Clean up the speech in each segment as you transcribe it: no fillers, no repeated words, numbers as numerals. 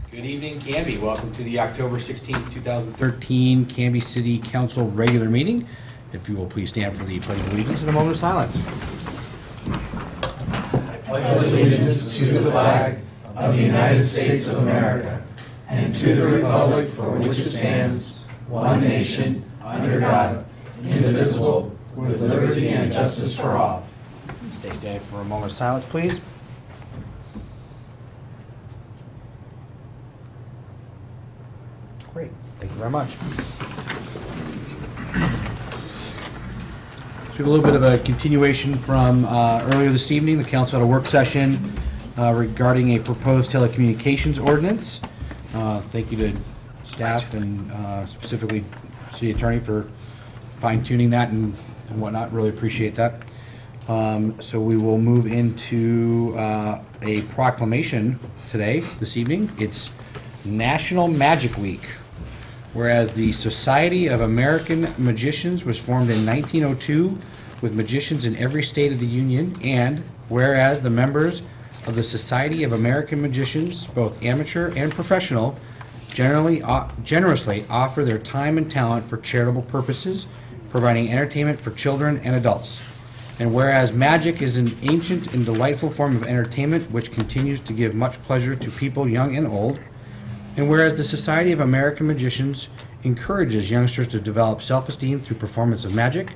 Good evening, Canby. Welcome to the October 16th, 2013 Canby City Council regular meeting. If you will please stand for the Pledge of Allegiance and a moment of silence. I pledge allegiance to the flag of the United States of America and to the republic for which it stands, one nation, under God, indivisible, with liberty and justice for all. Stay standing for a moment of silence, please. Great. Thank you very much. So we have a little bit of a continuation from earlier this evening. The council had a work session regarding a proposed telecommunications ordinance. Thank you to staff and specifically city attorney for fine-tuning that and whatnot. Really appreciate that. So we will move into a proclamation this evening. It's National Magic Week. Whereas the Society of American Magicians was formed in 1902 with magicians in every state of the Union, and whereas the members of the Society of American Magicians, both amateur and professional, generously offer their time and talent for charitable purposes, providing entertainment for children and adults. And whereas magic is an ancient and delightful form of entertainment which continues to give much pleasure to people young and old, and whereas the Society of American Magicians encourages youngsters to develop self-esteem through performance of magic,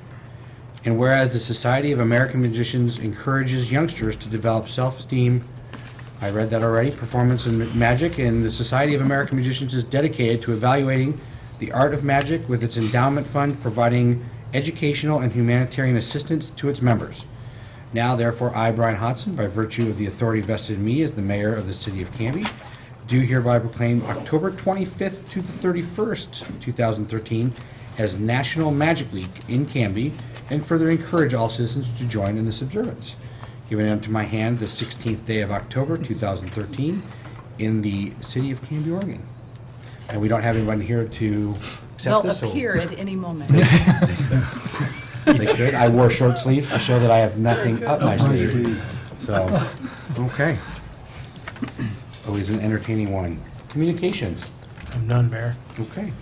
and whereas the Society of American Magicians encourages youngsters to develop self-esteem, I read that already, performance in magic, and the Society of American Magicians is dedicated to evaluating the art of magic with its endowment fund, providing educational and humanitarian assistance to its members. Now, therefore, I, Brian Hodson, by virtue of the authority vested in me as the mayor of the city of Canby, do hereby proclaim October 25th to the 31st, 2013, as National Magic Week in Canby, and further encourage all citizens to join in this observance. Given unto my hand the 16th day of October, 2013, in the city of Canby, Oregon. And we don't have anyone here to accept this. They'll appear at any moment. They could. I wore short sleeve to show that I have nothing up my sleeve. So, okay. Always an entertaining one. Communications. I'm none, Mayor. Okay.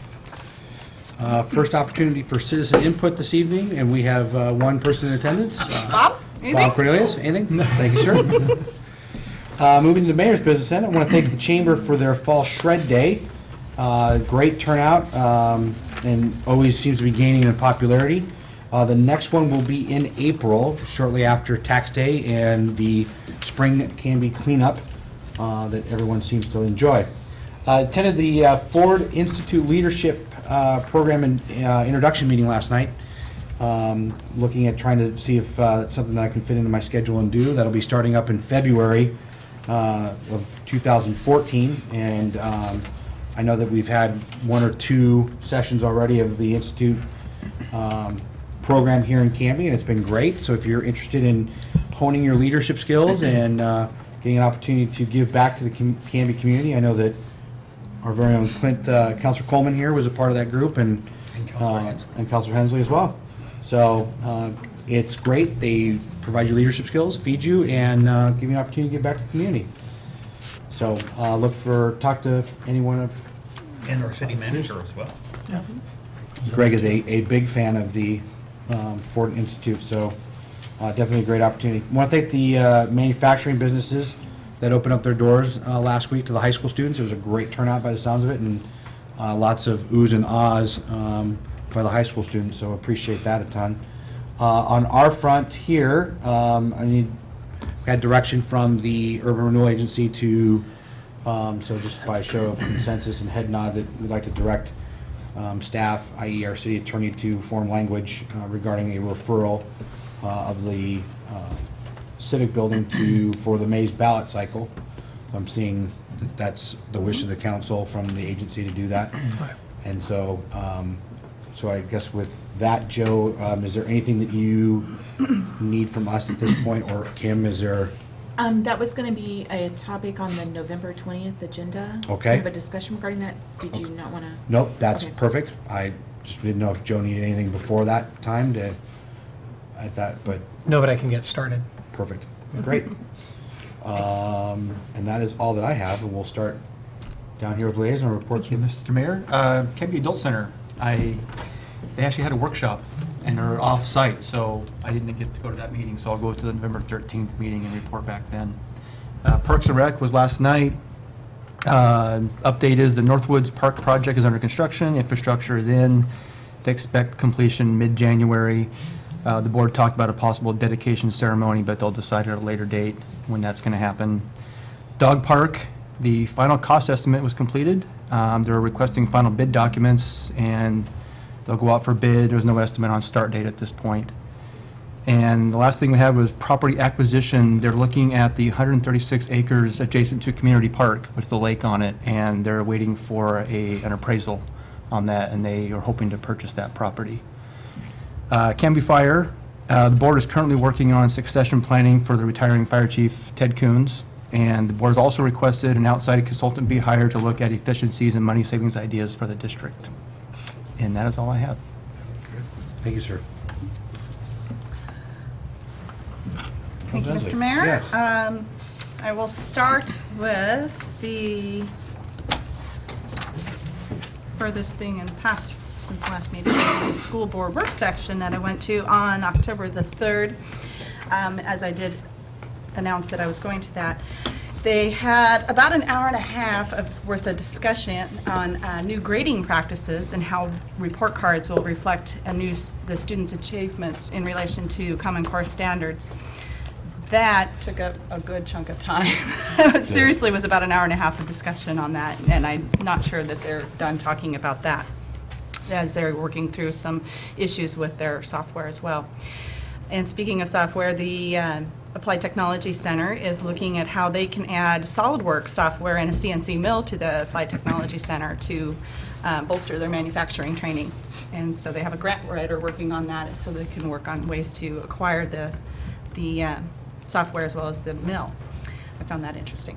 First opportunity for citizen input this evening, and we have one person in attendance. Bob? Anything? Bob Cornelius, anything? Thank you, sir. Moving to the mayor's business then, I want to thank the chamber for their fall shred day. Great turnout, and always seems to be gaining in popularity. The next one will be in April, shortly after tax day and the spring Canby cleanup that everyone seems to enjoy. Attended the Ford Institute Leadership Program and introduction meeting last night. Looking at trying to see if it's something that I can fit into my schedule and do. That'll be starting up in February of 2014, and I know that we've had one or two sessions already of the Institute program here in Canby, and it's been great. So if you're interested in honing your leadership skills and getting an opportunity to give back to the Canby community, I know that our very own Councilor Coleman here was a part of that group, and Councilor Hensley as well. So it's great. They provide you leadership skills, feed you, and give you an opportunity to give back to the community. So talk to anyone of. And our city manager as well. Yeah. Greg is a big fan of the Ford Institute, so definitely a great opportunity. I want to thank the manufacturing businesses that opened up their doors last week to the high school students. It was a great turnout by the sounds of it, and lots of oohs and ahs by the high school students, so appreciate that a ton. On our front here, we had direction from the Urban Renewal Agency to, so just by show of consensus and head nod, that we'd like to direct staff, i.e. our city attorney, to form language regarding a referral of the Civic Building for the Mays ballot cycle. I'm seeing that's the wish of the council from the agency to do that. And so, so I guess with that, Joe, is there anything that you need from us at this point, or Kim, is there? That was going to be a topic on the November 20th agenda. Okay. Do you have a discussion regarding that? Did you not want to? Nope, that's Okay. perfect. I just didn't know if Joe needed anything before that time to, I thought, but No, but I can get started. perfect. Great. And that is all that I have, and we'll start Down here with liaison reports. Thank you, Mr. Mayor. Canby Adult Center, they actually had a workshop, and they're off-site, so I didn't get to go to that meeting, so I'll go to the November 13th meeting and report back then. Parks and Rec was last night. Update is the Northwoods Park project is under construction, infrastructure is in. They expect completion mid-January. The board talked about a possible dedication ceremony, but they'll decide at a later date when that's going to happen. Dog Park, the final cost estimate was completed. They're requesting final bid documents, and they'll go out for bid. There's no estimate on start date at this point. And the last thing we have was property acquisition. They're looking at the 136 acres adjacent to Community Park with the lake on it, and they're waiting for an appraisal on that, and they are hoping to purchase that property. Canby Fire, the board is currently working on succession planning for the retiring fire chief, Ted Coons, and the board has also requested an outside consultant be hired to look at efficiencies and money savings ideas for the district. And that is all I have. Thank you, sir. Thank you, Mr. Mayor. Yes. I will start with the furthest thing in the past since last meeting, the school board work section that I went to on October the 3rd. As I did announce that I was going to that. They had about an hour and a half of worth of discussion on new grading practices and how report cards will reflect the students' achievements in relation to Common Core standards. That took a good chunk of time. Seriously, it was about an hour and a half of discussion on that, and I'm not sure that they're done talking about that, as they're working through some issues with their software as well. And speaking of software, the Applied Technology Center is looking at how they can add SolidWorks software and a CNC mill to the Applied Technology Center to bolster their manufacturing training. And so they have a grant writer working on that so they can work on ways to acquire the software as well as the mill. I found that interesting.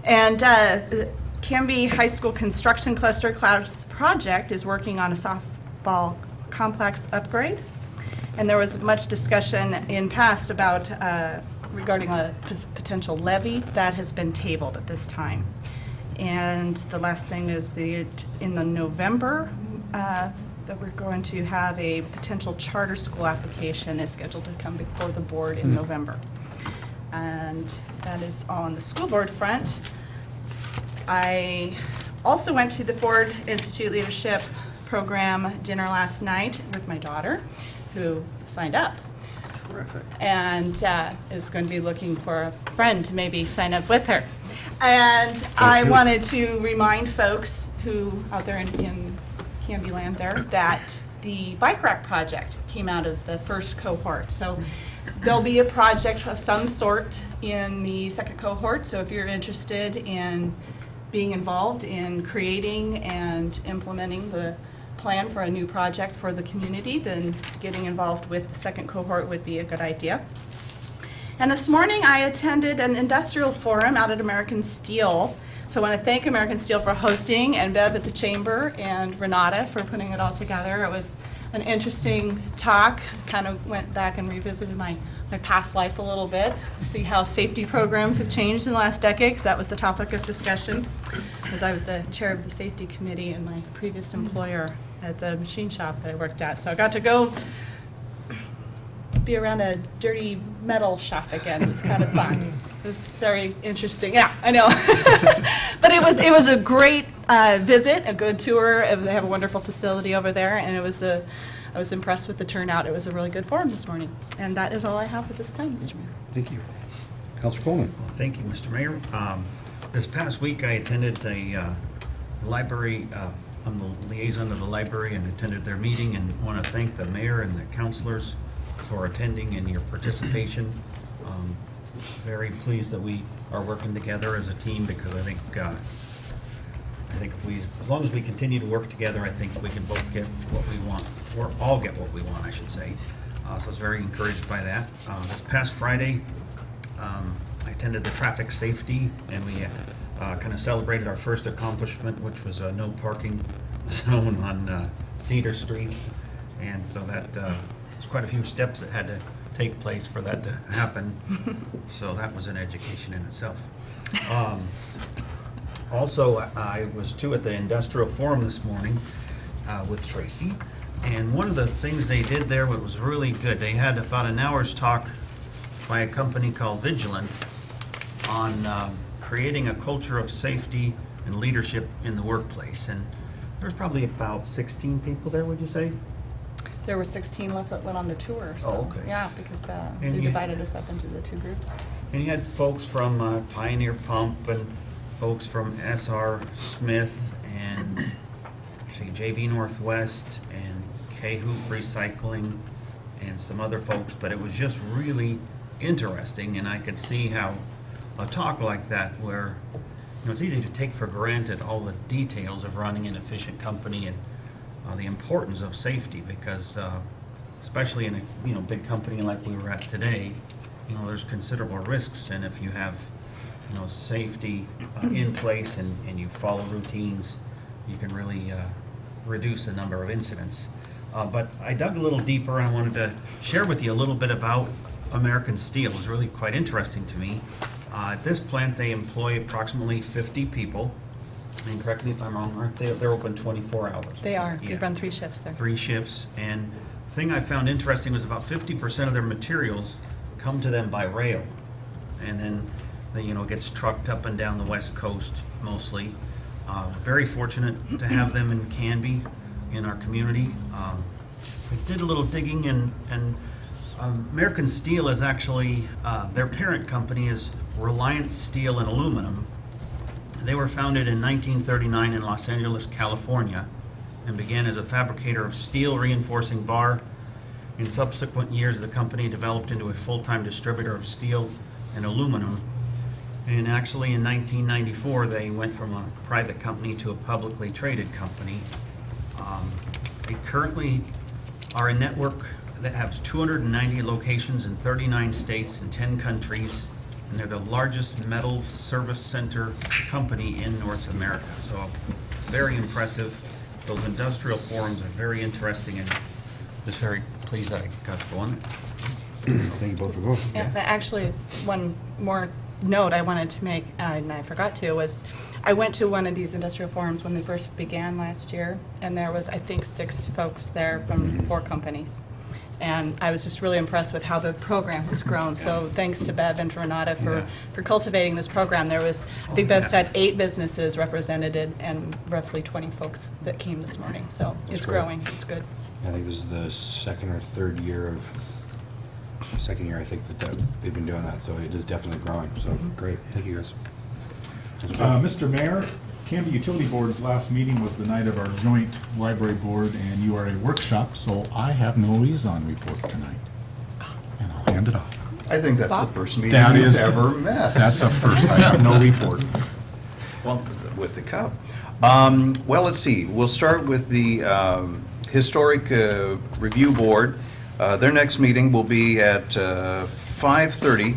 And the Canby High School Construction Cluster Class Project is working on a softball complex upgrade. And there was much discussion in past about regarding a potential levy that has been tabled at this time. And the last thing is in the November that we're going to have a potential charter school application is scheduled to come before the board in November. And that is on the school board front. I also went to the Ford Institute Leadership Program dinner last night with my daughter, who signed up. Terrific. And is going to be looking for a friend to maybe sign up with her. And I wanted to remind folks who out there in Canby land there that the bike rack project came out of the first cohort. So there'll be a project of some sort in the second cohort. So if you're interested in being involved in creating and implementing the plan for a new project for the community, then getting involved with the second cohort would be a good idea. And this morning I attended an industrial forum out at American Steel. So I want to thank American Steel for hosting, and Bev at the Chamber, and Renata for putting it all together. It was an interesting talk. Kind of went back and revisited my past life a little bit, see how safety programs have changed in the last decade, because that was the topic of discussion, as I was the chair of the safety committee in my previous employer at the machine shop that I worked at. So I got to go be around a dirty metal shop again. It was kind of fun. It was very interesting. Yeah, I know. But it was a great visit, a good tour. They have a wonderful facility over there, and I was impressed with the turnout. It was a really good forum this morning. And that is all I have at this time, Mr. Mayor. Thank you. Councilor Coleman. Well, thank you, Mr. Mayor. This past week, I attended the library. I'm the liaison of the library and attended their meeting, and want to thank the mayor and the councilors for attending and your participation. Very pleased that we are working together as a team, because I think if we, as long as we continue to work together, I think we can both get what we want, or all get what we want, I should say. So I was very encouraged by that. This past Friday, I attended the traffic safety, and we kind of celebrated our first accomplishment, which was a no parking zone on Cedar Street. And so that there's quite a few steps that had to take place for that to happen. So that was an education in itself. Also, I was too at the Industrial Forum this morning with Tracy, and one of the things they did there was really good. They had about an hour's talk by a company called Vigilant on creating a culture of safety and leadership in the workplace. And there's probably about 16 people there, would you say? There were 16 left that went on the tour, so. Oh, okay. Yeah, because And they you- divided us up into the two groups. And you had folks from Pioneer Pump and folks from SR Smith and JV Northwest and K-Hoop Recycling and some other folks, but it was just really interesting, and I could see how a talk like that where, it's easy to take for granted all the details of running an efficient company and the importance of safety, because especially in a big company like we were at today, there's considerable risks, and if you have safety in place and you follow routines, you can really reduce the number of incidents. But I dug a little deeper, and I wanted to share with you a little bit about American Steel. It was really quite interesting to me. At this plant, they employ approximately 50 people. And correct me if I'm wrong, aren't they? They're open 24 hours. They are. They Yeah. run 3 shifts there. 3 shifts. And the thing I found interesting was about 50% of their materials come to them by rail. And then, it gets trucked up and down the West Coast mostly. Very fortunate to have them in Canby, in our community. We did a little digging, and American Steel is actually, their parent company is Reliance Steel and Aluminum. They were founded in 1939 in Los Angeles, California, and began as a fabricator of steel reinforcing bar. In subsequent years, the company developed into a full-time distributor of steel and aluminum. And actually, in 1994, they went from a private company to a publicly traded company. They currently are a network that has 290 locations in 39 states and 10 countries, and they're the largest metals service center company in North America. So very impressive. Those industrial forums are very interesting, and just very pleased that I got to go on it. Thank you both for going. Yeah, but actually, one more note I wanted to make, and I forgot to, was I went to one of these industrial forums when they first began last year, and there was, I think, 6 folks there from 4 companies. And I was just really impressed with how the program has grown. So thanks to Bev and to Renata for cultivating this program. There was, I think Bev said 8 businesses represented and roughly 20 folks that came this morning. So it's great. growing. It's good. I think this is the second or third year I think that they've been doing that, so it is definitely growing, so great, thank you guys. Mr. Mayor, Canby Utility Board's last meeting was the night of our joint library board, and you are a workshop, so I have no liaison report tonight. And I'll hand it off. I think that's the first meeting That you've is- ever met. That's a first, I have no report. Well, with the cup. Well, let's see. We'll start with the Historic Review Board. Their next meeting will be at 5:30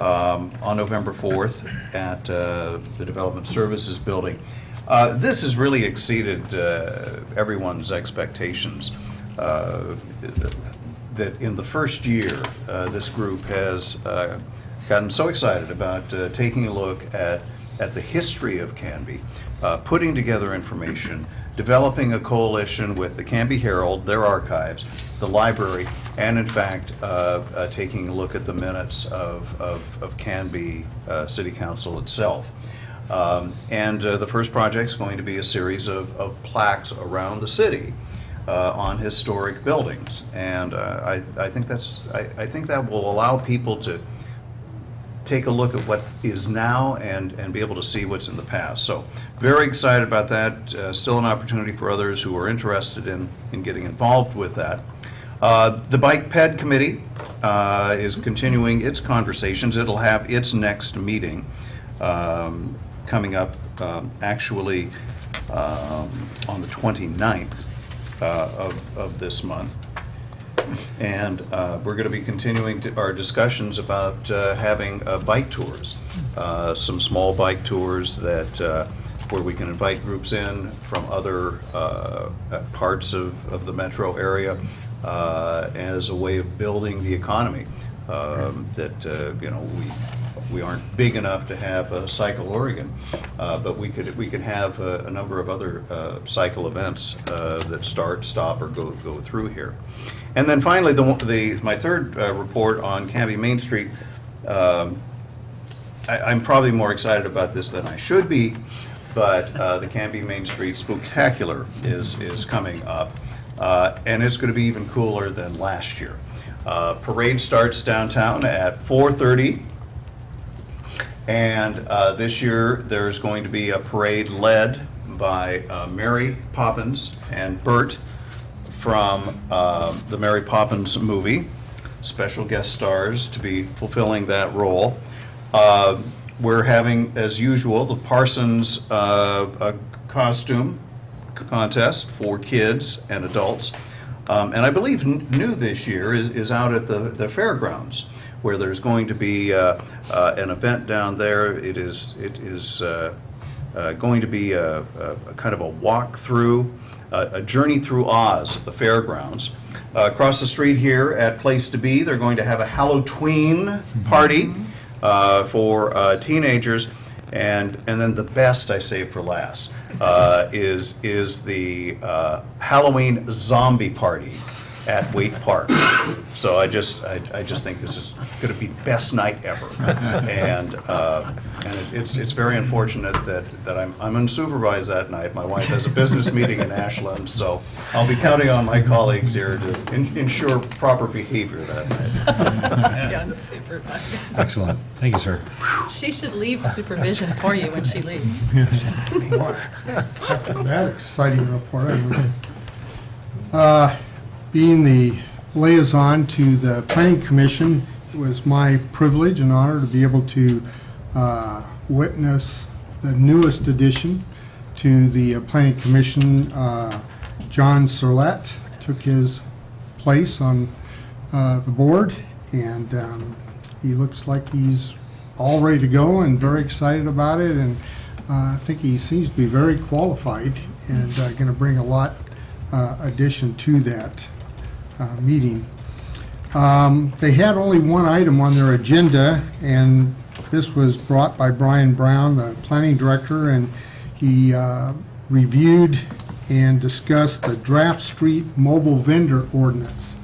on November 4th at the Development Services Building. This has really exceeded everyone's expectations. That in the first year, this group has gotten so excited about taking a look at the history of Canby, putting together information, developing a coalition with the Canby Herald, their archives, the library, and in fact, taking a look at the minutes of Canby City Council itself. And the first project is going to be a series of plaques around the city on historic buildings. And I think that will allow people to take a look at what is now and be able to see what's in the past. So very excited about that. Still an opportunity for others who are interested in getting involved with that. The Bike Ped Committee is continuing its conversations. It'll have its next meeting coming up actually on the 29th of this month. And we're going to be continuing our discussions about having bike tours, some small bike tours that where we can invite groups in from other parts of the metro area as a way of building the economy. That We aren't big enough to have Cycle Oregon, but we could have a number of other cycle events that start, stop, or go through here. And then finally, my third report on Canby Main Street. I'm probably more excited about this than I should be, but the Canby Main Street Spooktacular is coming up, and it's going to be even cooler than last year. Parade starts downtown at 4:30, and this year there's going to be a parade led by Mary Poppins and Bert from the Mary Poppins movie, special guest stars to be fulfilling that role. We're having, as usual, the Parsons costume contest for kids and adults. And I believe new this year is out at the fairgrounds, where there's going to be an event down there. It is going to be a kind of a walk through, a journey through Oz at the fairgrounds. Across the street here at Place to Be, they're going to have a Halloween party for teenagers, and then the best I saved for last is the Halloween zombie party at Waite Park. So I just think this is going to be the best night ever, and it's very unfortunate that I'm unsupervised that night. My wife has a business meeting in Ashland, so I'll be counting on my colleagues here to ensure proper behavior that night. Yeah, unsupervised. Excellent. Thank you, sir. She should leave supervision for you when she leaves. After that exciting report, being the liaison to the Planning Commission, it was my privilege and honor to be able to witness the newest addition to the Planning Commission. John Serlette took his place on the board, and he looks like he's all ready to go and very excited about it, and I think he seems to be very qualified and going to bring a lot addition to that meeting. They had only one item on their agenda, and this was brought by Brian Brown, the planning director, and he reviewed and discussed the Draft Street mobile vendor ordinance,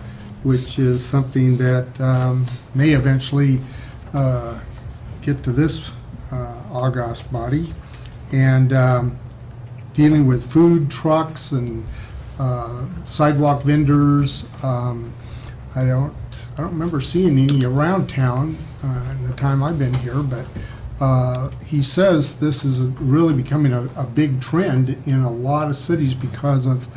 which is something that may eventually get to this august body, and dealing with food trucks and sidewalk vendors. I don't remember seeing any around town in the time I've been here, but he says this is really becoming a big trend in a lot of cities because of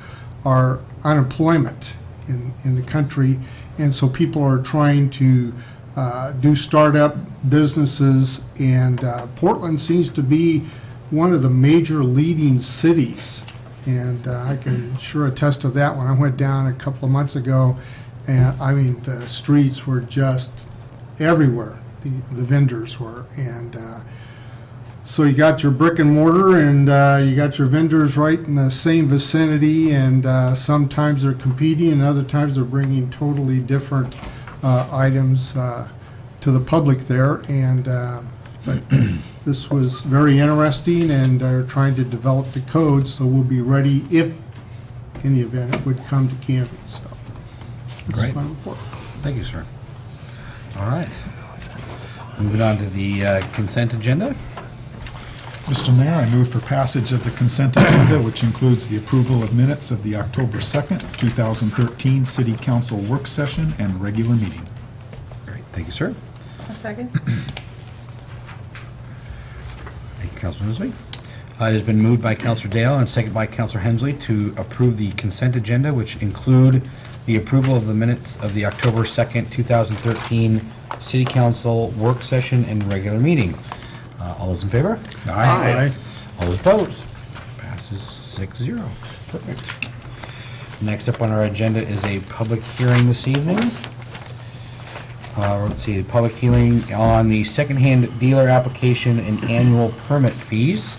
our unemployment in the country, and so people are trying to do startup businesses, and Portland seems to be one of the major leading cities, and I can sure attest to that. When I went down a couple of months ago, and I mean the streets were just everywhere, the vendors were, and so you got your brick and mortar, and you got your vendors right in the same vicinity, and sometimes they're competing and other times they're bringing totally different items to the public there, and but this was very interesting, and they're trying to develop the code, so we'll be ready if in the event it would come to Canby. So that's Great. my report. Thank you, sir. All right. Moving on to the consent agenda. Mr. Mayor, I move for passage of the consent agenda, which includes the approval of minutes of the October 2nd, 2013 City Council work session and regular meeting. Great. Thank you, sir. A second. Thank you, Councilor Hensley. It has been moved by Councilor Dale and seconded by Councilor Hensley to approve the consent agenda, which include the approval of the minutes of the October 2nd, 2013 City Council work session and regular meeting. All those in favor? Aye. All those opposed? Passes 6-0. Perfect. Next up on our agenda is a public hearing this evening. Let's see, the public hearing on the secondhand dealer application and annual permit fees.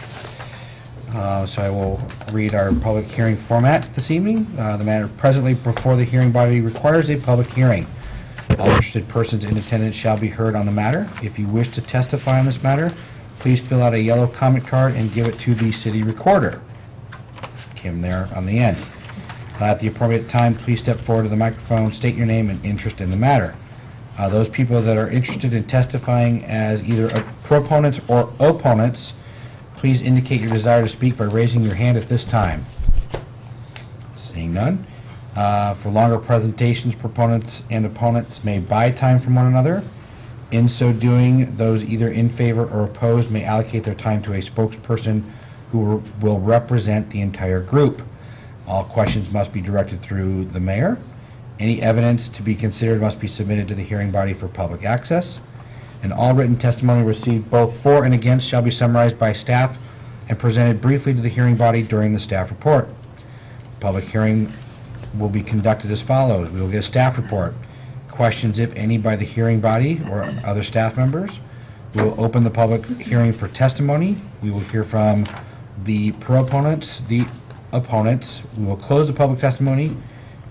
So I will read our public hearing format this evening. The matter presently before the hearing body requires a public hearing. All interested persons in attendance shall be heard on the matter. If you wish to testify on this matter, please fill out a yellow comment card and give it to the city recorder. Kim there on the end. At the appropriate time, please step forward to the microphone, state your name and interest in the matter. Those people that are interested in testifying as either proponents or opponents, please indicate your desire to speak by raising your hand at this time. Seeing none. For longer presentations, proponents and opponents may buy time from one another. In so doing, those either in favor or opposed may allocate their time to a spokesperson who will represent the entire group. All questions must be directed through the mayor. Any evidence to be considered must be submitted to the hearing body for public access. And all written testimony received both for and against shall be summarized by staff and presented briefly to the hearing body during the staff report. Public hearing will be conducted as follows. We will get a staff report. Questions, if any, by the hearing body or other staff members. We will open the public hearing for testimony. We will hear from the proponents, the opponents. We will close the public testimony.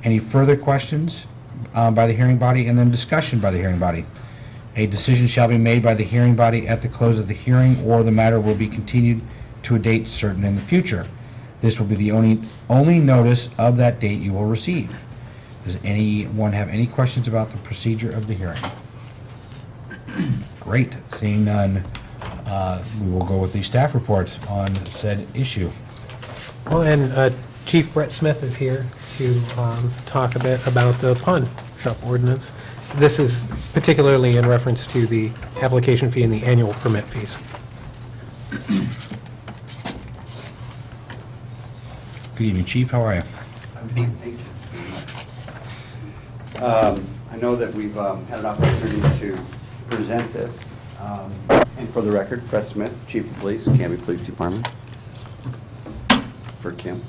Any further questions by the hearing body, and then discussion by the hearing body. A decision shall be made by the hearing body at the close of the hearing, or the matter will be continued to a date certain in the future. This will be the only notice of that date you will receive. Does anyone have any questions about the procedure of the hearing? Great. Seeing none, we will go with the staff reports on said issue. Well, and Chief Brett Smith is here to talk a bit about the pawn shop ordinance. This is particularly in reference to the application fee and the annual permit fees. Good evening, Chief. How are you? Thank you. I know that we've had an opportunity to present this. And for the record, Brett Smith, Chief of Police, Canby Police Department. For Kim.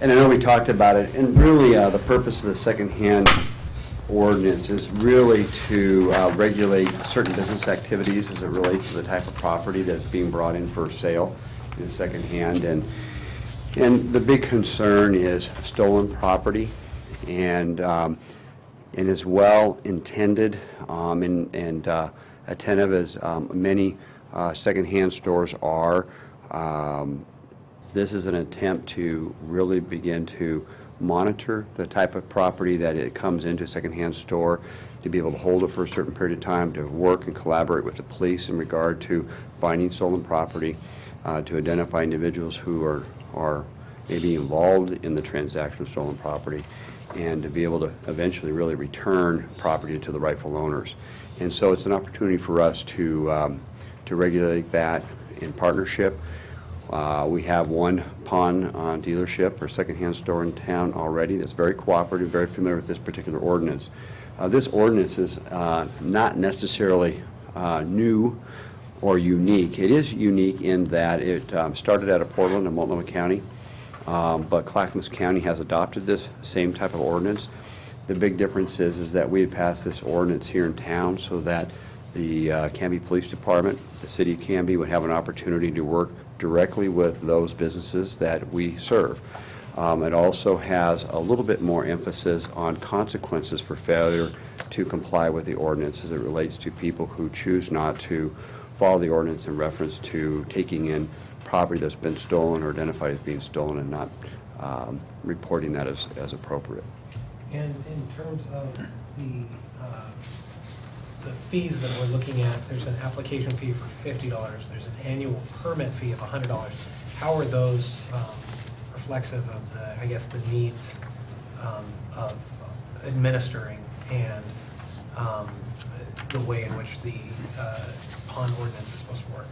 And I know we talked about it, and really the purpose of the secondhand ordinance is really to regulate certain business activities as it relates to the type of property that's being brought in for sale in secondhand. And the big concern is stolen property, and as well intended and attentive as many secondhand stores are. This is an attempt to really begin to monitor the type of property that it comes into a secondhand store, to be able to hold it for a certain period of time, to work and collaborate with the police in regard to finding stolen property, to identify individuals who are maybe involved in the transaction of stolen property, and to be able to eventually really return property to the rightful owners. And so it's an opportunity for us to regulate that in partnership. We have one pawn dealership or secondhand store in town already that's very cooperative, very familiar with this particular ordinance. This ordinance is not necessarily new or unique. It is unique in that it started out of Portland and Multnomah County, but Clackamas County has adopted this same type of ordinance. The big difference is that we have passed this ordinance here in town so that the Canby Police Department, the city of Canby, would have an opportunity to work directly with those businesses that we serve. It also has a little bit more emphasis on consequences for failure to comply with the ordinance as it relates to people who choose not to follow the ordinance in reference to taking in property that's been stolen or identified as being stolen and not reporting that as appropriate. And in terms of the fees that we're looking at, there's an application fee for $50. There's an annual permit fee of $100. How are those reflexive of the, I guess, the needs of administering and the way in which the pawn ordinance is supposed to work?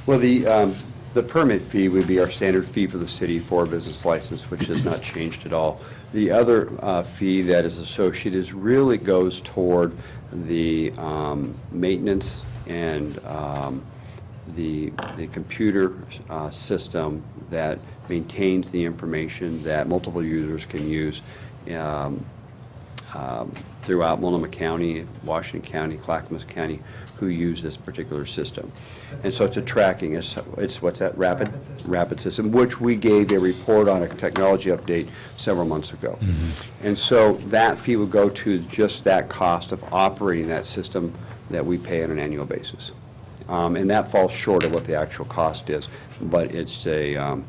Well, the permit fee would be our standard fee for the city for a business license, which has not changed at all. The other fee that is associated really goes toward the maintenance and the computer system that maintains the information that multiple users can use throughout Multnomah County, Washington County, Clackamas County, who use this particular system. And so it's a tracking, it's what's that, Rapid? Rapid system. Rapid system, which we gave a report on a technology update several months ago. And so that fee would go to just that cost of operating that system that we pay on an annual basis. And that falls short of what the actual cost is, but it's a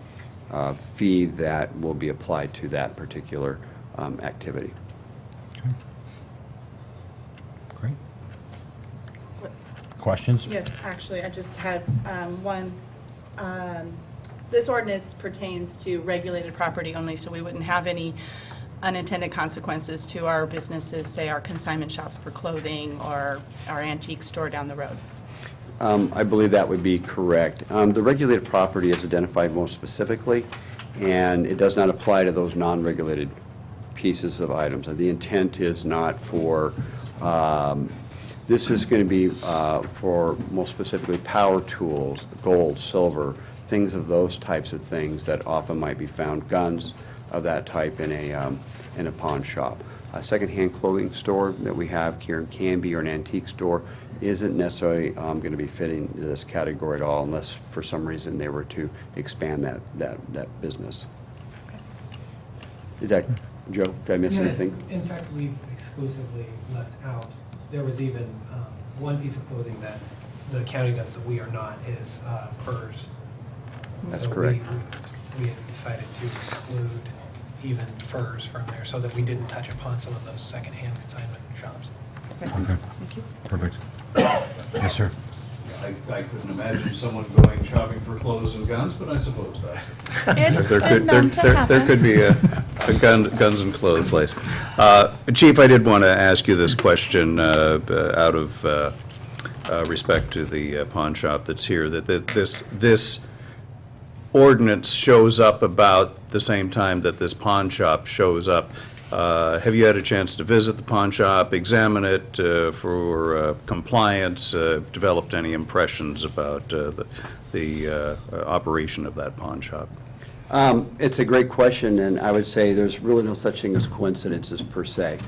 fee that will be applied to that particular activity. Great. Questions? Yes, actually, I just had one. This ordinance pertains to regulated property only, so we wouldn't have any unintended consequences to our businesses, say our consignment shops for clothing or our antique store down the road. I believe that would be correct. The regulated property is identified most specifically, and it does not apply to those non-regulated pieces of items. The intent is not for, this is going to be for most specifically power tools, gold, silver, things of those types of things that often might be found, guns of that type in a pawn shop. A secondhand clothing store that we have here in Canby, or an antique store, isn't necessarily going to be fitting into this category at all, unless for some reason they were to expand that business. Is that, Joe, did I miss anything? In fact, we've exclusively left out, there was even one piece of clothing that the county does that we are not, is furs. That's So correct. We had decided to exclude even furs from there, so that we didn't touch upon some of those secondhand consignment shops. Okay. Thank you. Perfect. Yes, sir. I couldn't imagine someone going shopping for clothes and guns, but I suppose that. It's There been known to there happen. could be a guns and clothes place. Chief, I did want to ask you this question out of respect to the pawn shop that's here, that this ordinance shows up about the same time that this pawn shop shows up. Have you had a chance to visit the pawn shop, examine it for compliance, developed any impressions about the operation of that pawn shop? It's a great question, and I would say there's really no such thing as coincidences per se.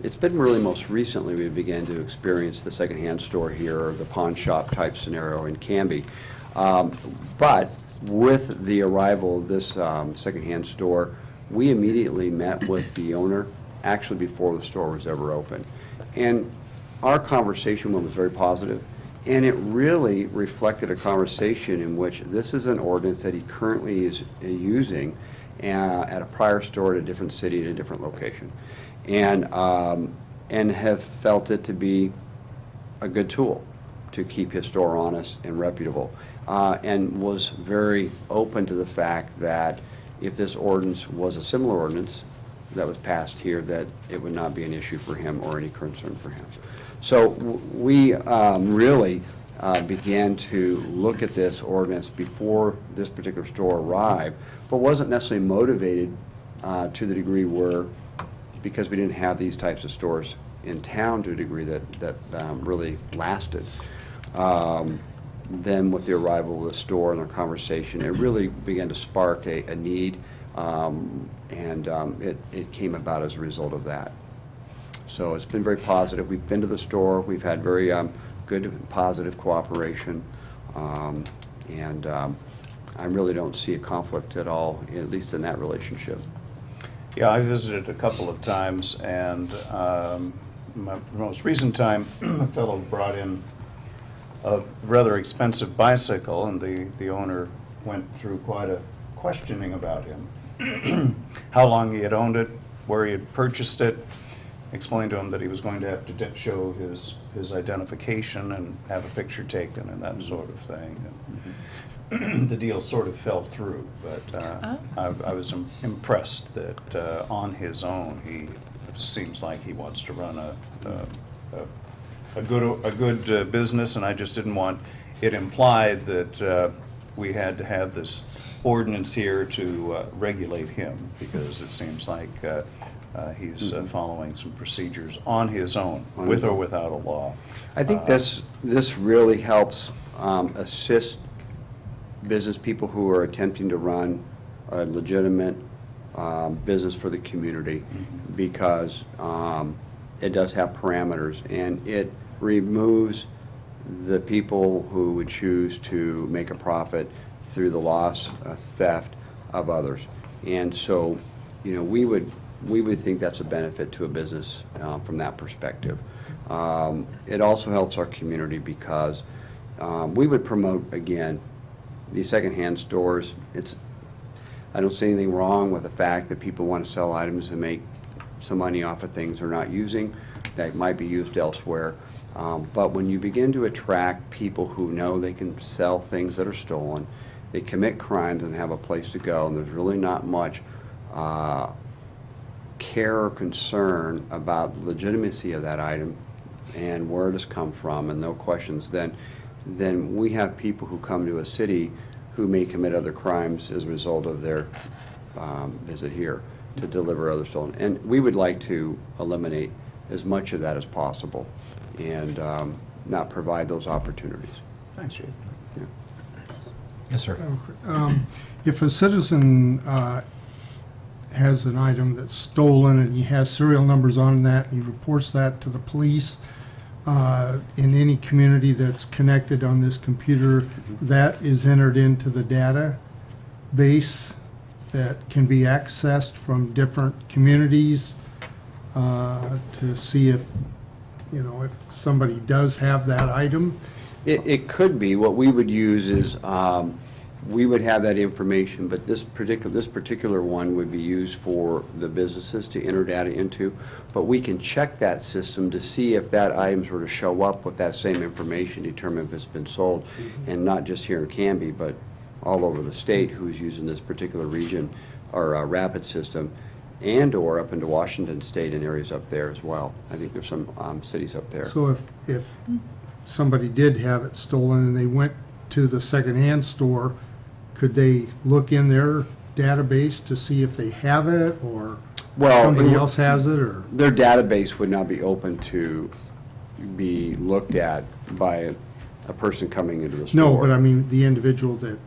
It's been really most recently we began to experience the secondhand store here, or the pawn shop type scenario in Canby. But with the arrival of this secondhand store, we immediately met with the owner, actually before the store was ever open. And our conversation was very positive, and it really reflected a conversation in which this is an ordinance that he currently is using at a prior store at a different city at a different location, and have felt it to be a good tool to keep his store honest and reputable, and was very open to the fact that if this ordinance was a similar ordinance that was passed here, that it would not be an issue for him or any concern for him. So we really began to look at this ordinance before this particular store arrived, but wasn't necessarily motivated to the degree where, because we didn't have these types of stores in town to a degree that really lasted. Then with the arrival of the store and our conversation, it really began to spark a need, and it came about as a result of that. So it's been very positive. We've been to the store. We've had very good and positive cooperation, and I really don't see a conflict at all, at least in that relationship. Yeah, I visited a couple of times, and my most recent time, a fellow brought in a rather expensive bicycle, and the owner went through quite a questioning about him. How long he had owned it, where he had purchased it, explained to him that he was going to have to show his identification and have a picture taken and that sort of thing. And the deal sort of fell through, but I was impressed that on his own, he seems like he wants to run a good business, and I just didn't want it implied that we had to have this ordinance here to regulate him, because it seems like he's following some procedures on his own, with or without a law. I think this really helps assist business people who are attempting to run a legitimate business for the community because it does have parameters, and it removes the people who would choose to make a profit through the loss, theft of others. And so, you know, we would think that's a benefit to a business from that perspective. It also helps our community because we would promote, again, these secondhand stores. I don't see anything wrong with the fact that people want to sell items and make some money off of things they're not using that might be used elsewhere. But when you begin to attract people who know they can sell things that are stolen, they commit crimes and have a place to go, and there's really not much care or concern about the legitimacy of that item and where it has come from, and no questions, then we have people who come to a city who may commit other crimes as a result of their visit here to deliver other stolen. And we would like to eliminate as much of that as possible and not provide those opportunities. Thanks, Chief. Yeah. Yes, sir. If a citizen has an item that's stolen and he has serial numbers on that, and he reports that to the police in any community that's connected on this computer, that is entered into the database that can be accessed from different communities to see if, you know, if somebody does have that item. It could be. What we would use is we would have that information, but this particular one would be used for the businesses to enter data into. But we can check that system to see if that items were to show up with that same information, determine if it's been sold, and not just here in Canby, but all over the state who's using this particular region or rapid system, and or up into Washington State and areas up there as well. I think there's some cities up there. So if somebody did have it stolen and they went to the secondhand store, could they look in their database to see if they have it, or somebody else has it, or? Their database would not be open to be looked at by a person coming into the store. No, but I mean, the individual that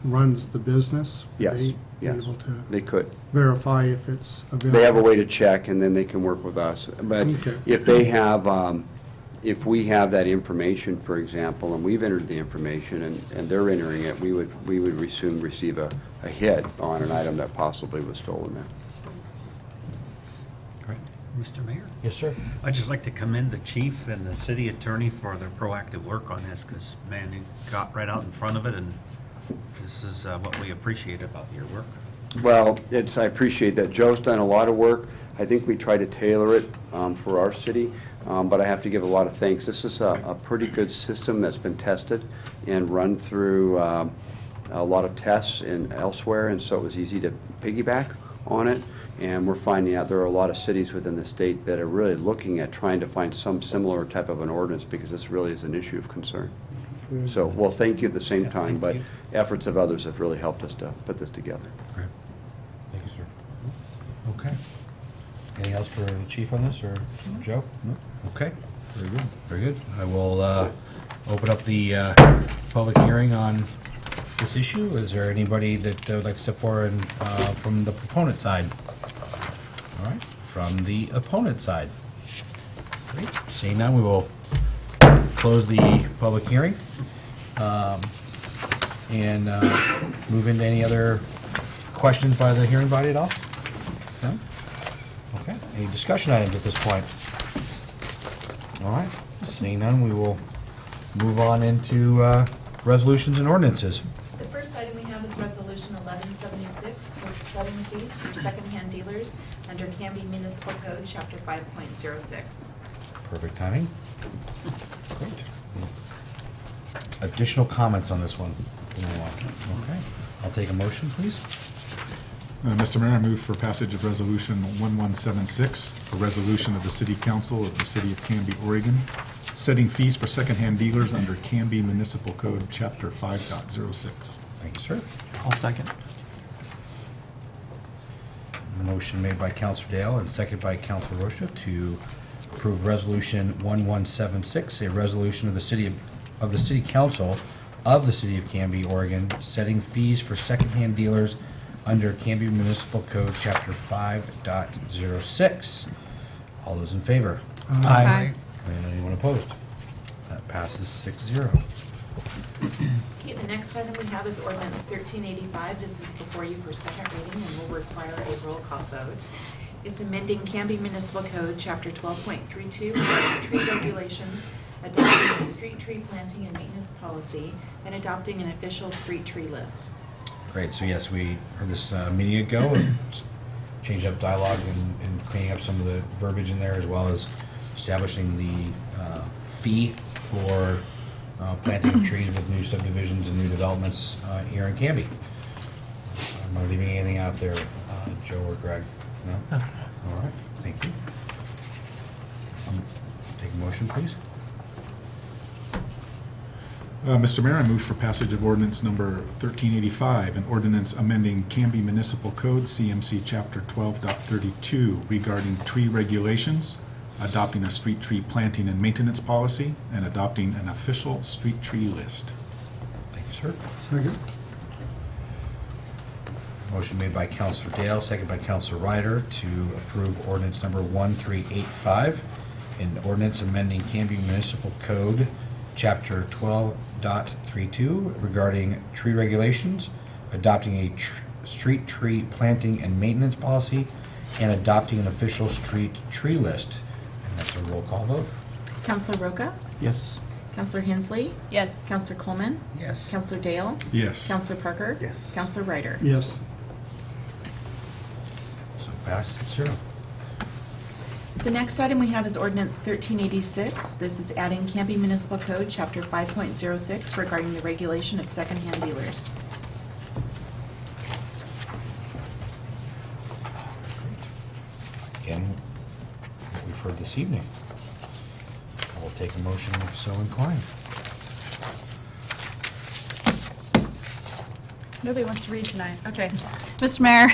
runs the business? would Yes, they yes, be able to they could. verify if it's available? They have a way to check, and then they can work with us. But Okay. if they have, if we have that information, for example, and we've entered the information and they're entering it, we would soon receive a hit on an item that possibly was stolen there. Great. Mr. Mayor? Yes, sir. I'd just like to commend the chief and the city attorney for their proactive work on this, because, man, you got right out in front of it, and this is what we appreciate about your work. Well, I appreciate that. Joe's done a lot of work. I think we try to tailor it for our city, but I have to give a lot of thanks. This is a pretty good system that's been tested and run through a lot of tests elsewhere, and so it was easy to piggyback on it. And we're finding out there are a lot of cities within the state that are really looking at trying to find some similar type of an ordinance, because this really is an issue of concern. So, well, thank you at the same time, but efforts of others have really helped us to put this together. Great. Thank you, sir. Okay. Anything else for the chief on this, or Joe? No? Okay. Very good. Very good. I will open up the public hearing on this issue. Is there anybody that would like to step forward from the proponent side? All right. From the opponent side. Great. Seeing none, we will close the public hearing and move into any other questions by the hearing body at all? No? Okay. Any discussion items at this point? All right. Seeing none, we will move on into resolutions and ordinances. The first item we have is Resolution 1176, was setting fees for secondhand dealers under Canby Municipal Code, Chapter 5.06. Perfect timing. Great. Additional comments on this one? Okay. I'll take a motion, please. Mr. Mayor, I move for passage of Resolution 1176, a resolution of the City Council of the City of Canby, Oregon, setting fees for secondhand dealers under Canby Municipal Code, Chapter 5.06. Thank you, sir. I'll second. Motion made by Councilor Dale and seconded by Councilor Rocha to approve Resolution 1176, a resolution of the City Council of the City of Canby, Oregon, setting fees for secondhand dealers under Canby Municipal Code, Chapter 5.06. All those in favor? Aye. And anyone opposed? That passes 6-0. Okay, the next item we have is ordinance 1385. This is before you for second reading and will require a roll call vote. It's amending Canby Municipal Code, Chapter 12.32, regarding tree regulations, adopting a street tree planting and maintenance policy, and adopting an official street tree list. Great, so yes, we heard this a meeting ago, and changed up dialogue and cleaning up some of the verbiage in there, as well as establishing the fee for planting of trees with new subdivisions and new developments here in Canby. Am I leaving anything out there, Joe or Greg? No? All right, thank you. Take a motion, please. Mr. Mayor, I move for passage of ordinance number 1385, an ordinance amending Canby Municipal Code, CMC Chapter 12.32, regarding tree regulations, adopting a street tree planting and maintenance policy, and adopting an official street tree list. Thank you, sir. Second. Motion made by Councilor Dale, second by Councilor Ryder to approve ordinance number 1385, an ordinance amending Canby Municipal Code, Chapter 12.32, regarding tree regulations, adopting a street tree planting and maintenance policy, and adopting an official street tree list. And that's a roll call vote. Counselor Roca? Yes. Counselor Hensley? Yes. Counselor Coleman? Yes. Counselor Dale? Yes. Counselor Parker? Yes. Counselor Ryder? Yes. So pass 6-0. The next item we have is ordinance 1386. This is adding Canby Municipal Code, Chapter 5.06, regarding the regulation of secondhand dealers. Again, what we've heard this evening. I will take a motion if so inclined. Nobody wants to read tonight. Okay. Mr. Mayor,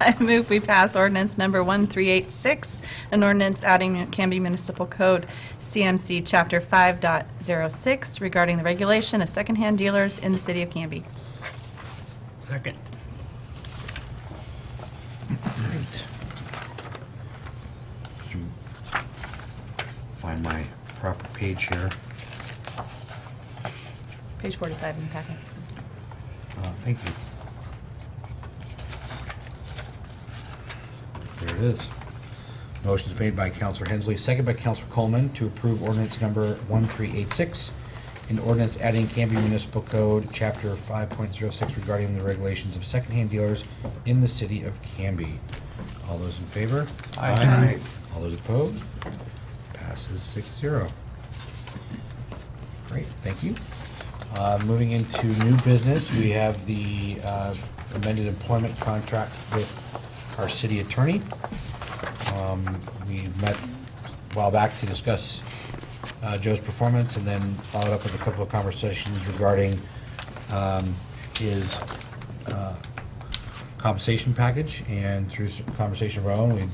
I move we pass ordinance number 1386, an ordinance adding Canby Municipal Code, CMC Chapter 5.06, regarding the regulation of secondhand dealers in the city of Canby. Second. Great. Could you find my proper page here? Page 45 in the packet. Thank you. There it is. Motion's made by Councilor Hensley, second by Councilor Coleman to approve ordinance number 1386, an ordinance adding Canby Municipal Code, Chapter 5.06, regarding the regulations of secondhand dealers in the city of Canby. All those in favor? Aye. All those opposed? Passes 6-0. Great, thank you. Moving into new business, we have the amended employment contract with our city attorney. We met a while back to discuss Joe's performance, and then followed up with a couple of conversations regarding his compensation package. And through some conversation of our own, we,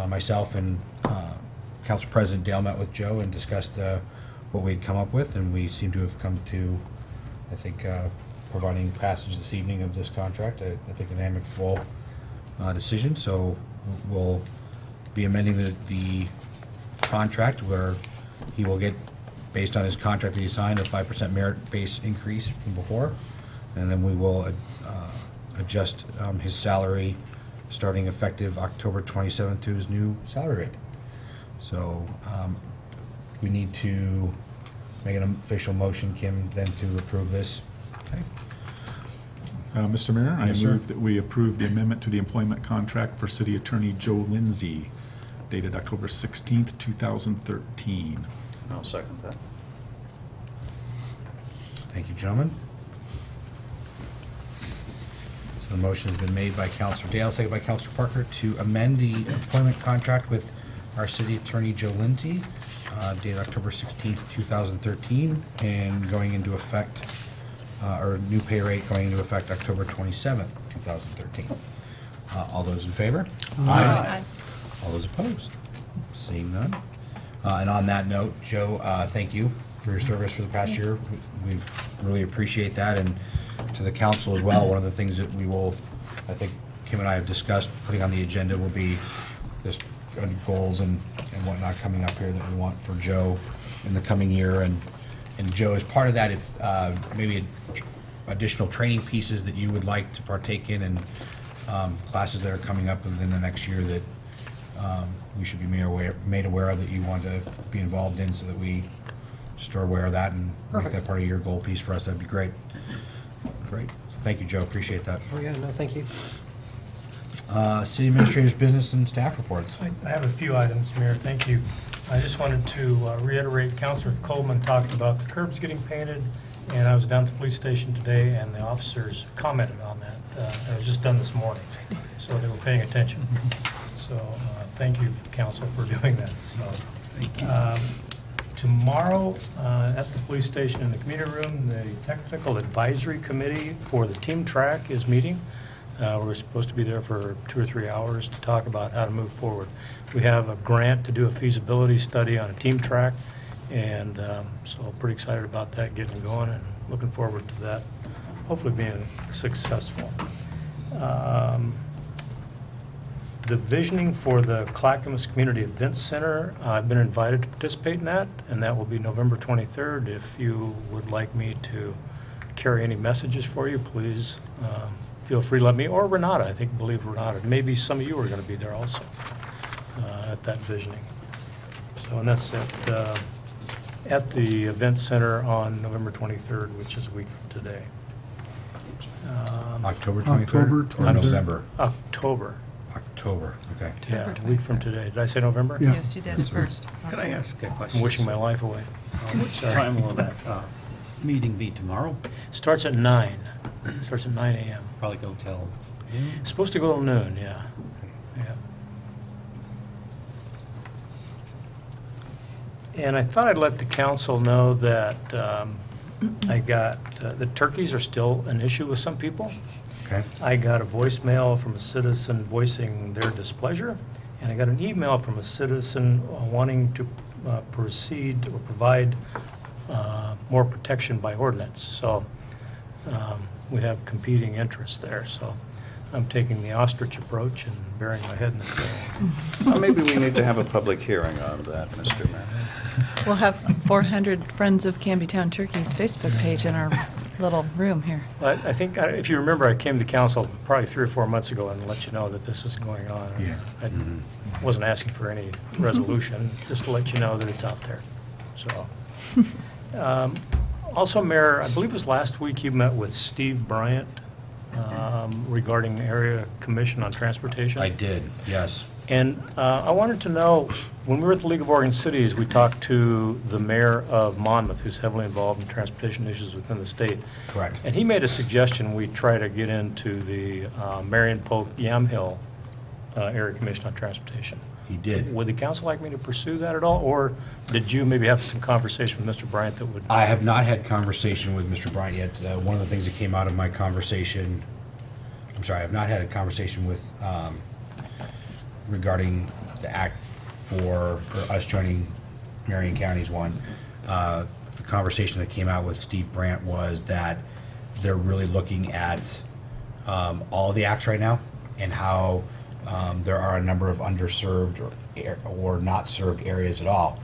myself and Council President Dale met with Joe and discussed what we'd come up with, and we seem to have come to, I think, providing passage this evening of this contract. I think an amicable decision. So we'll be amending the contract where he will get, based on his contract that he signed, a 5% merit base increase from before, and then we will adjust his salary starting effective October 27th to his new salary rate. So we need to make an official motion, Kim, then to approve this. Okay. Mr. Mayor, I Yes, sir. move that we approve the amendment to the employment contract for City Attorney Joe Lindsay, dated October 16th, 2013. I'll second that. Thank you, gentlemen. So the motion has been made by Councilor Dale, seconded by Councilor Parker, to amend the employment contract with our city attorney Joe Lindsay, dated October 16th, 2013, and going into effect, or new pay rate going into effect October 27th, 2013. All those in favor? Aye. All those opposed? Seeing none. And on that note, Joe, thank you for your service for the past year. We really appreciate that, and to the council as well. One of the things that we will I think Kim and I have discussed putting on the agenda will be this goals and whatnot coming up here that we want for Joe in the coming year. And Joe, as part of that, if maybe additional training pieces that you would like to partake in and classes that are coming up within the next year that we should be made aware of that you want to be involved in, so that we just are aware of that and make that part of your goal piece for us, that'd be great. Great. So thank you, Joe. Appreciate that. Oh, yeah, no, thank you. City Administrator's business and staff reports. I have a few items, Mayor, thank you. I just wanted to reiterate, Councilor Coleman talked about the curbs getting painted, and I was down at the police station today, and the officers commented on that. It was just done this morning, so they were paying attention. So thank you, Council, for doing that. So, tomorrow at the police station in the community room, the Technical Advisory Committee for the Team Track is meeting. We're supposed to be there for 2 or 3 hours to talk about how to move forward. We have a grant to do a feasibility study on a team track, and so pretty excited about that getting going and looking forward to that, hopefully being successful. The visioning for the Clackamas Community Events Center, I've been invited to participate in that, and that will be November 23rd. If you would like me to carry any messages for you, please feel free to let me, or Renata, I believe Renata. Maybe some of you are going to be there also at that visioning. So, and that's at the Event Center on November 23rd, which is a week from today. October 23rd? October Or 23rd. November? October, okay. October Yeah, a week from today. Did I say November? Yeah. yes, you did first. Could I ask a question? I'm wishing my life away. What time will that meeting be tomorrow? Starts at 9. Starts at 9 a.m. Probably go till It's supposed to go till noon, yeah. Yeah. And I thought I'd let the council know that the turkeys are still an issue with some people. Okay. I got a voicemail from a citizen voicing their displeasure, and I got an email from a citizen wanting to proceed or provide more protection by ordinance. So we have competing interests there. So I'm taking the ostrich approach and burying my head in the sand. Well, maybe we need to have a public hearing on that, Mr. Mayor. We'll have 400 Friends of Canby Town Turkeys Facebook page in our little room here. I think, if you remember, I came to council probably 3 or 4 months ago and let you know that this is going on. Yeah. I wasn't asking for any resolution, just to let you know that it's out there. So, also, Mayor, I believe it was last week you met with Steve Bryant regarding Area Commission on Transportation. I did, yes. And I wanted to know, when we were at the League of Oregon Cities, we talked to the mayor of Monmouth, who's heavily involved in transportation issues within the state. Correct. And he made a suggestion we try to get into the Marion Polk Yamhill Area Commission on Transportation. He did. Would the council like me to pursue that at all, or did you maybe have some conversation with Mr. Bryant that would? I have not had conversation with Mr. Bryant yet. One of the things that came out of my conversation, I'm sorry, I've not had a conversation with, regarding the act for us joining Marion County's one. The conversation that came out with Steve Brandt was that they're really looking at all of the acts right now and how there are a number of underserved or not served areas at all.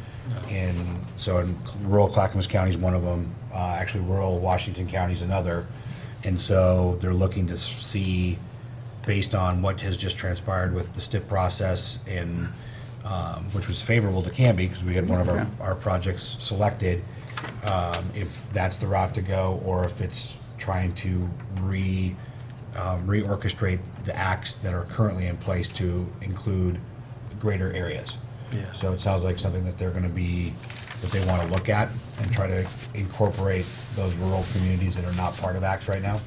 And so in rural Clackamas County is one of them, actually rural Washington County is another. And so they're looking to see, based on what has just transpired with the STIP process, and which was favorable to Canby because we had one of our projects selected, if that's the route to go, or if it's trying to reorchestrate the acts that are currently in place to include greater areas. Yeah. So it sounds like something that they're going to be, that they want to look at and try to incorporate those rural communities that are not part of acts right now.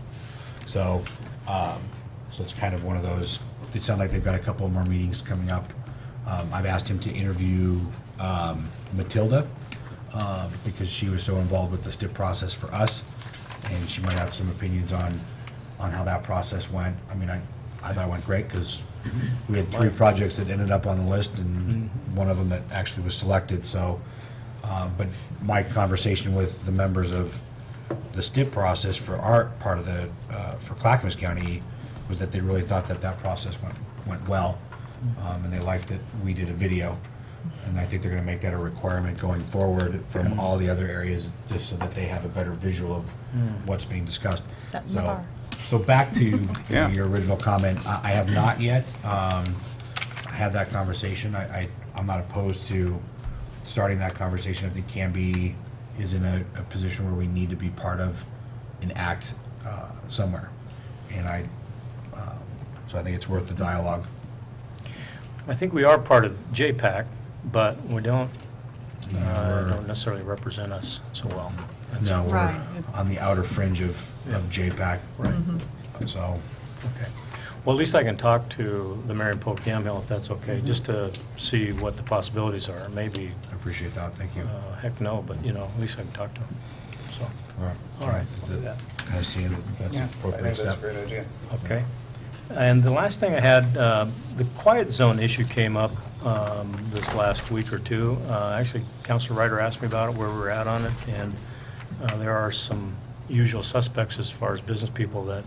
So, so it's kind of one of those, it sounds like they've got a couple more meetings coming up. I've asked him to interview Matilda because she was so involved with the STIP process for us, and she might have some opinions on how that process went. I mean, I thought it went great because we had 3 projects that ended up on the list and one of them that actually was selected. So, but my conversation with the members of the STIP process for our part of the, for Clackamas County, was that they really thought that that process went well, and they liked it. We did a video, and I think they're going to make that a requirement going forward from all the other areas, just so that they have a better visual of what's being discussed. Setting the bar. So back to Yeah. your original comment, I have not yet had that conversation. I'm not opposed to starting that conversation. I think Canby is in a position where we need to be part of an act somewhere. And so I think it's worth the dialogue. I think we are part of JPAC, but we don't we're- don't necessarily represent us so well. That's- No, we're Right. on the outer fringe of JPAC. Right. So, Okay. Well, at least I can talk to the Marion Pope Yamhill, if that's okay, just to see what the possibilities are. Maybe, I appreciate that. Thank you. heck no, but, at least I can talk to them. So, Right. all right, I'll do that. Kind of seeing that's an I appropriate think that's a step. great idea. Okay. And the last thing I had, the quiet zone issue came up this last week or two. Actually, Councilor Ryder asked me about it, where we're at on it, and there are some usual suspects as far as business people that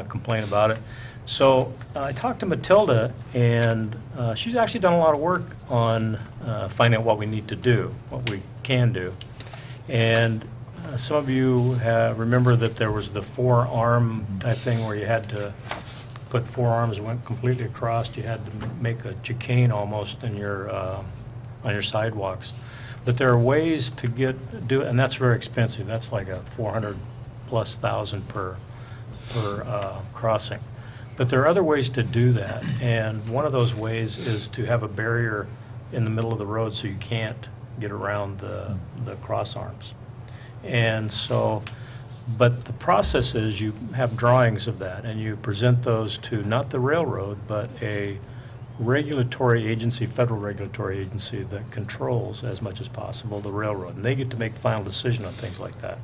complain about it. So I talked to Matilda, and she's actually done a lot of work on finding out what we need to do, what we can do. And some of you remember that there was the four-arm type thing where you had to put four arms that went completely across. You had to make a chicane almost in your on your sidewalks. But there are ways to do it, and that's very expensive. That's like a $400,000+ per crossing. But there are other ways to do that, and one of those ways is to have a barrier in the middle of the road so you can't get around the cross arms. And so, but the process is you have drawings of that, and you present those to not the railroad, but a regulatory agency, federal regulatory agency that controls as much as possible the railroad, and they get to make the final decision on things like that.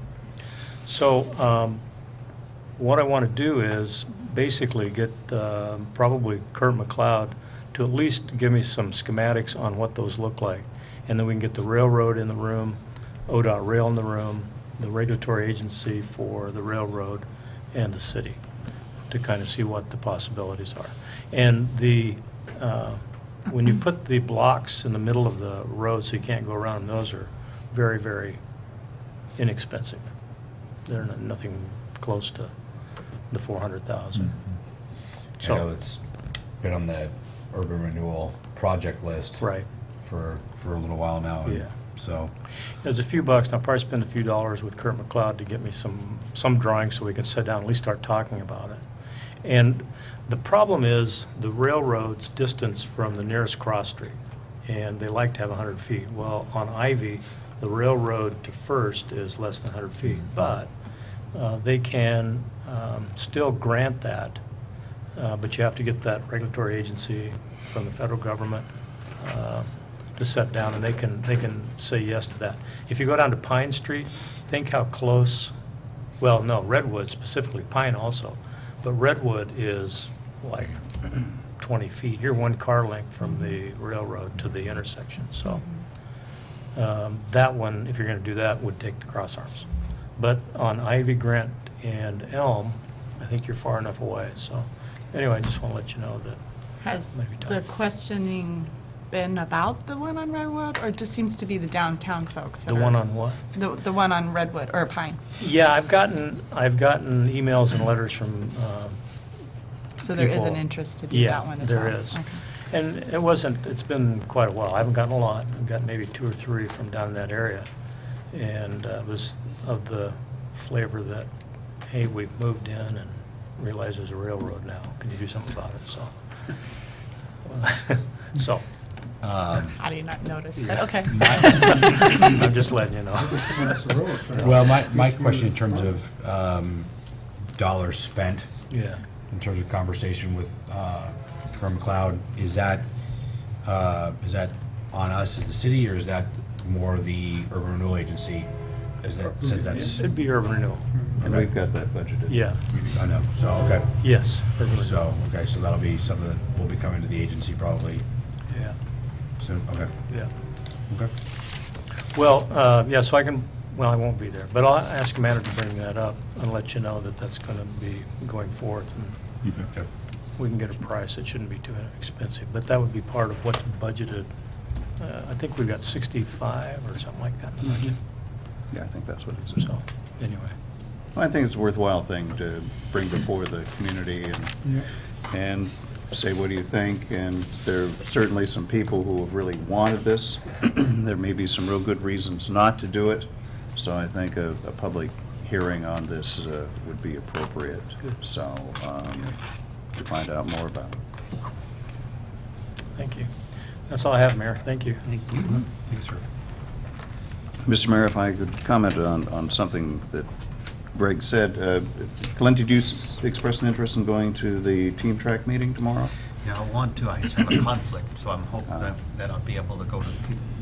So what I want to do is basically get probably Kurt McLeod to at least give me some schematics on what those look like, and then we can get the railroad in the room, ODOT Rail in the room, the regulatory agency for the railroad, and the city to kind of see what the possibilities are. And when you put the blocks in the middle of the road so you can't go around them, those are very, very inexpensive. They're nothing close to the 400,000. I know it's been on the urban renewal project list Right. for a little while now. And Yeah. So, There's a few bucks, and I'll probably spend a few dollars with Kurt McLeod to get me some drawings so we can sit down and at least start talking about it. And the problem is the railroad's distance from the nearest cross street, and they like to have 100 feet. Well, on Ivy, the railroad to First is less than 100 feet, but they can still grant that, but you have to get that regulatory agency from the federal government to set down, and they can say yes to that. If you go down to Pine Street, think how close, well, no, Redwood specifically, Pine also, but Redwood is like 20 feet. You're one car length from the railroad to the intersection, so that one, if you're going to do that, would take the cross arms. But on Ivy, Grant, and Elm, I think you're far enough away. So anyway, I just want to let you know that. Has Maybe the time. questioning been about the one on Redwood, or it just seems to be the downtown folks? The one on what? The one on Redwood, or Pine? Yeah, I've gotten emails and letters from So there is an people- interest to do that one as well? Yeah, there is. Okay. And it's been quite a while. I haven't gotten a lot. I've gotten maybe 2 or 3 from down in that area. And it was of the flavor that, hey, we've moved in and realize there's a railroad now. Can you do something about it? So, How do you not notice? But okay. I'm just letting you know. well, my question in terms of dollars spent, Yeah. in terms of conversation with Kurt McLeod, is that on us as the city, or is that more the urban renewal agency? Is that, since that's, It'd be urban renewal. And we've got that budgeted. Yeah. I know, so, okay. Yes. Urban renewal. So, okay, so that'll be something that will be coming to the agency probably Yeah. soon, okay. Yeah. Okay. Well, yeah, so I won't be there, but I'll ask Amanda to bring that up and let you know that that's going to be going forth. And You bet. we can get a price. It shouldn't be too expensive, but that would be part of what's budgeted. I think we've got 65 or something like that in the budget. Yeah, I think that's what it is. So, anyway. I think it's a worthwhile thing to bring before the community and say, what do you think? And there are certainly some people who have really wanted this. There may be some real good reasons not to do it. So I think a public hearing on this would be appropriate. So, to find out more about it. Thank you. That's all I have, Mayor. Thank you. Thank you. Thank you, sir. Mr. Mayor, if I could comment on something that Greg said. Clint, did you express an interest in going to the team track meeting tomorrow? Yeah, I want to. I just have a conflict, so I'm hoping that I'll be able to go to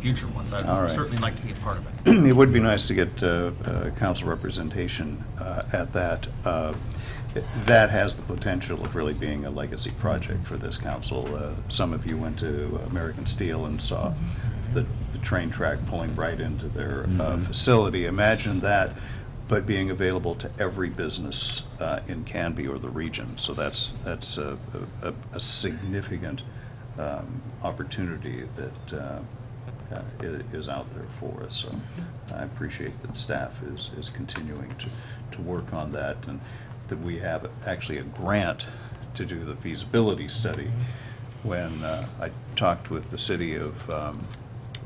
future ones. All I'd right. certainly like to be a part of it. It would be nice to get council representation at that. That has the potential of really being a legacy project for this council. Some of you went to American Steel and saw the train track pulling right into their facility. Imagine that, but being available to every business in Canby or the region. So that's a significant opportunity that is out there for us. So I appreciate that staff is continuing to work on that, and that we have actually a grant to do the feasibility study. When I talked with the city of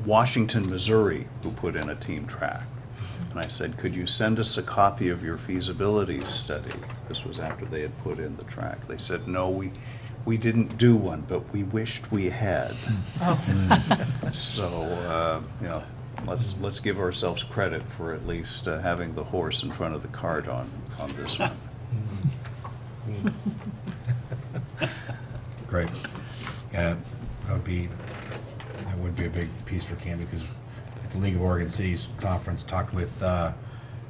Washington, Missouri, who put in a team track, and I said, could you send us a copy of your feasibility study? This was after they had put in the track. They said, no, we didn't do one, but we wished we had. So, you know, let's give ourselves credit for at least having the horse in front of the cart on this one. Great. That would be a big piece for Canby, because at the League of Oregon Cities Conference, talked with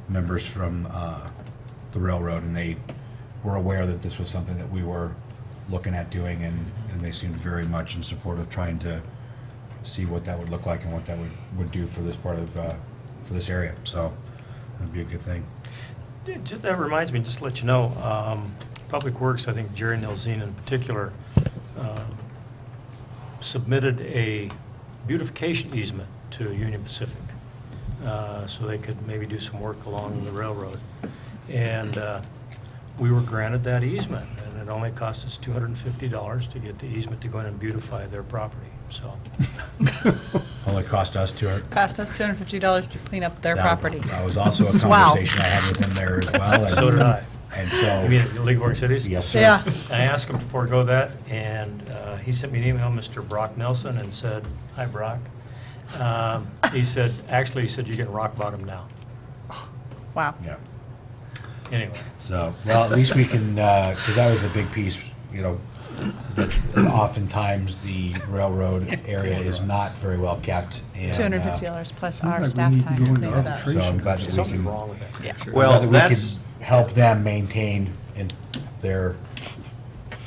members from the railroad, and they were aware that this was something that we were looking at doing, and they seemed very much in support of trying to see what that would look like and what that would do for this part of, for this area. So that'd be a good thing. That reminds me, just to let you know, Public Works, I think Jerry Nilzine in particular, submitted a beautification easement to Union Pacific, so they could maybe do some work along the railroad. And we were granted that easement, and it only cost us $250 to get the easement to go in and beautify their property, so. Only cost us $200. Cost us $250 to clean up their property. That was also a Wow. conversation I had with him there as well. So did I. And so. You mean at the League of Oregon Cities? Yes, sir. Yeah. I asked him to forego that, and he sent me an email, Mr. Brock Nelson, and said, hi, Brock. He said, you're getting rock bottom now. Wow. Yeah. Anyway. So, well, at least we can, because that was a big piece, you know, that oftentimes the railroad area is not very well kept. And, $250 plus Seems our like staff we need to time go to into clean it up. So I'm glad that we Something can, wrong with that. Yeah. Well, glad that we that's, can help them maintain in their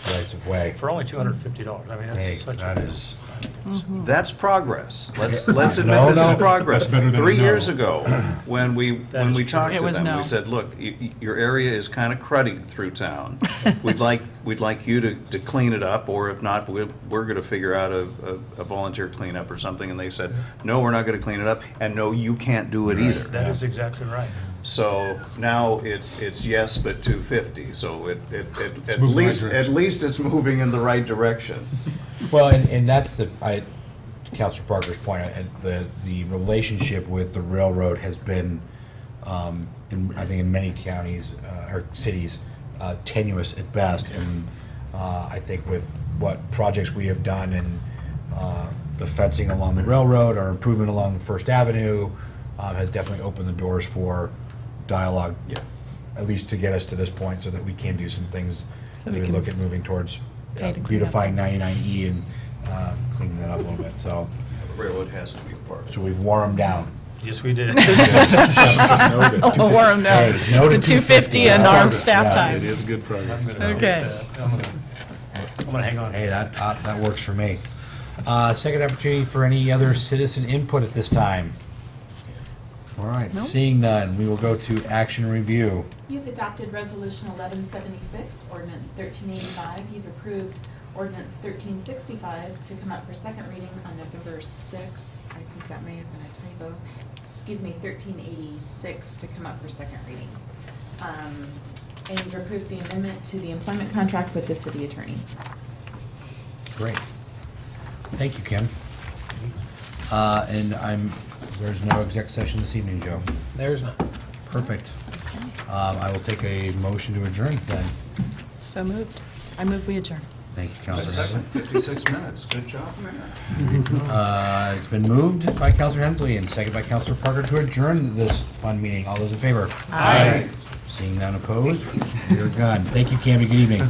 rights of way. For only $250, I mean, Hey, that's such that a... is, that's progress. Let's No, admit this no. is progress. That's better than 3 no. years ago, when we That is true. talked It to was them, no. we said, look, your area is kind of cruddy through town. We'd like you to clean it up, or if not, we're going to figure out a volunteer cleanup or something. And they said, no, we're not going to clean it up, and no, you can't do it either. That is exactly right. So now it's yes, but 250. So at moving in the right least direction. it's moving in the right direction. well, and that's to Councilor Parker's point, the relationship with the railroad has been, I think in many counties or cities, tenuous at best. And I think with what projects we have done and the fencing along the railroad, our improvement along First Avenue has definitely opened the doors for dialogue, at least to get us to this point, so that we can do some things. So as we we can look at moving towards pay to clean up. beautifying 99E and cleaning that up a little bit. So The railroad has to be a part of it. so we've worn them down. Yes, we did. I'll wear them down Hey, no to to 250 and armed staff Yeah, time. It is good progress. Okay. I'm gonna hang on. Hey, that works for me. Second opportunity for any other citizen input at this time. All right, No? seeing none, we will go to action review. You've adopted Resolution 1176, Ordinance 1385. You've approved Ordinance 1365 to come up for second reading on November 6th. I think that may have been a typo. Excuse me, 1386 to come up for second reading. And you've approved the amendment to the employment contract with the city attorney. Great. Thank you, Kim. And there's no exec session this evening, Joe. There's none. Perfect. I will take a motion to adjourn then. So moved. I move we adjourn. Thank you, Counselor Hensley. 56 minutes, good job, Mayor. It's been moved by Counselor Hensley and seconded by Counselor Parker to adjourn this fun meeting. All those in favor? Aye. Seeing none opposed, we are done. Thank you, Cammie. Good evening.